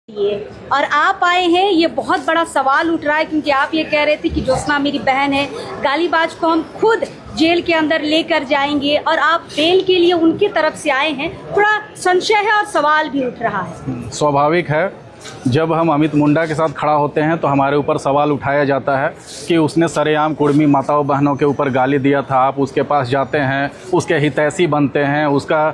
ये और आप आए हैं, ये बहुत बड़ा सवाल उठ रहा है क्योंकि आप ये कह रहे थे कि ज्योत्सना मेरी बहन है, गालीबाज को हम खुद जेल के अंदर लेकर जाएंगे और आप बेल के लिए उनकी तरफ से आए हैं। थोड़ा संशय है और सवाल भी उठ रहा है। स्वाभाविक है, जब हम अमित मुंडा के साथ खड़ा होते हैं तो हमारे ऊपर सवाल उठाया जाता है कि उसने सरेआम कुर्मी माताओं बहनों के ऊपर गाली दिया था। आप उसके पास जाते हैं, उसके हितैषी बनते हैं, उसका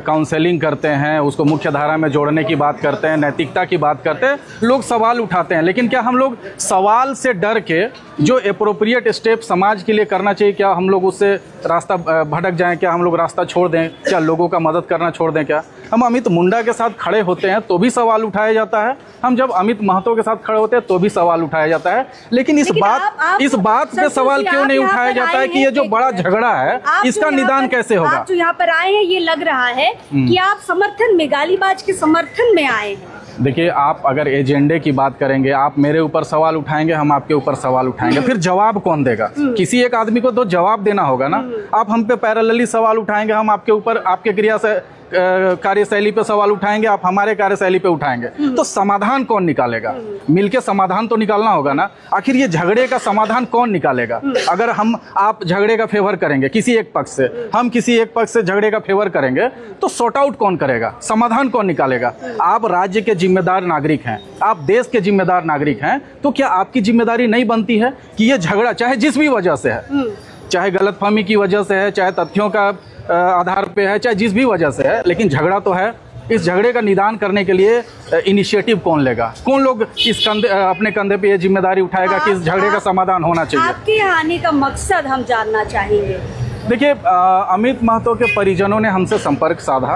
काउंसलिंग करते हैं, उसको मुख्य धारा में जोड़ने की बात करते हैं, नैतिकता की बात करते हैं, लोग सवाल उठाते हैं। लेकिन क्या हम लोग सवाल से डर के जो एप्रोप्रिएट स्टेप समाज के लिए करना चाहिए, क्या हम लोग उससे रास्ता भटक जाएं? क्या हम लोग रास्ता छोड़ दें? क्या लोगों का मदद करना छोड़ दें? क्या हम अमित मुंडा के साथ खड़े होते हैं तो भी सवाल उठाया जाता है, हम जब अमित महतो के साथ खड़े होते हैं तो भी सवाल उठाया जाता है। लेकिन इस बात पे सवाल क्यों नहीं उठाया जाता है कि ये जो बड़ा झगड़ा है इसका निदान कैसे होगा? आप जो यहाँ पर आए हैं, ये लग रहा है कि आप समर्थन में, गालीबाज के समर्थन में आए हैं। देखिए, आप अगर एजेंडे की बात करेंगे, आप मेरे ऊपर सवाल उठाएंगे, हम आपके ऊपर सवाल उठाएंगे, फिर जवाब कौन देगा? किसी एक आदमी को तो जवाब देना होगा ना। आप हम पे पैरेलली सवाल उठाएंगे, हम आपके ऊपर आपके क्रिया से कार्यशैली पे सवाल उठाएंगे, आप हमारे कार्यशैली पे उठाएंगे, तो समाधान कौन निकालेगा? मिलके समाधान तो निकालना होगा ना। आखिर ये झगड़े का समाधान कौन निकालेगा? अगर आप झगड़े का फेवर करेंगे किसी एक पक्ष से, हम किसी एक पक्ष से झगड़े का फेवर करेंगे, तो सॉर्ट आउट कौन करेगा? समाधान कौन निकालेगा? आप राज्य के जिम्मेदार नागरिक हैं, आप देश के जिम्मेदार नागरिक हैं, तो क्या आपकी जिम्मेदारी नहीं बनती है कि ये झगड़ा, चाहे जिस भी वजह से है, चाहे गलतफहमी की वजह से है, चाहे तथ्यों का आधार पे है, चाहे जिस भी वजह से है, लेकिन झगड़ा तो है। इस झगड़े का निदान करने के लिए इनिशिएटिव कौन लेगा? कौन लोग इस अपने कंधे पे ये जिम्मेदारी उठाएगा कि इस झगड़े का समाधान होना चाहिए? आपके यहाँ आने का मकसद हम जानना चाहेंगे। देखिए, अमित महतो के परिजनों ने हमसे संपर्क साधा।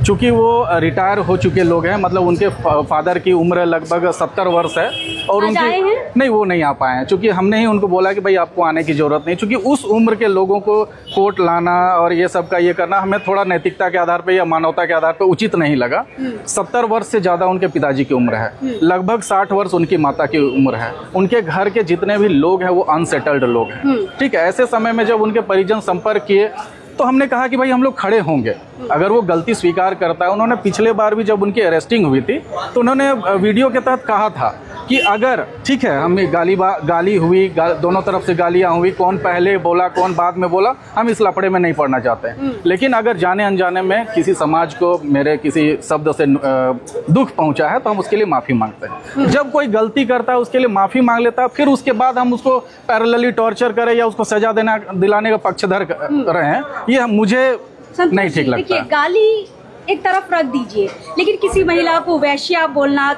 चूँकि वो रिटायर हो चुके लोग हैं, मतलब उनके फादर की उम्र लगभग 70 वर्ष है और उनके नहीं, वो नहीं आ पाए हैं। चूँकि हमने ही उनको बोला कि भाई आपको आने की ज़रूरत नहीं, चूँकि उस उम्र के लोगों को कोर्ट लाना और ये सब का ये करना हमें थोड़ा नैतिकता के आधार पर या मानवता के आधार पर उचित नहीं लगा। 70 वर्ष से ज़्यादा उनके पिताजी की उम्र है, लगभग 60 वर्ष उनकी माता की उम्र है। उनके घर के जितने भी लोग हैं वो अनसेटल्ड लोग हैं। ठीक है, ऐसे समय में जब उनके परिजन संपर्क किए तो हमने कहा कि भाई हम लोग खड़े होंगे अगर वो गलती स्वीकार करता है। उन्होंने पिछले बार भी जब उनकी अरेस्टिंग हुई थी तो उन्होंने वीडियो के तहत कहा था कि अगर ठीक है, हमें गाली हुई, दोनों तरफ से गालियां हुई, कौन पहले बोला कौन बाद में बोला, हम इस लफड़े में नहीं पड़ना चाहते हैं। लेकिन अगर जाने अनजाने में किसी समाज को मेरे किसी शब्द से दुख पहुंचा है तो हम उसके लिए माफ़ी मांगते हैं। जब कोई गलती करता है उसके लिए माफ़ी मांग लेता है, फिर उसके बाद हम उसको पैरेलली टॉर्चर करें या उसको सजा दिलाने का पक्षधर रहे हैं, ये मुझे नहीं ठीक लगता। गाली एक तरफ रख दीजिए, लेकिन किसी महिला को वैश्या बोलना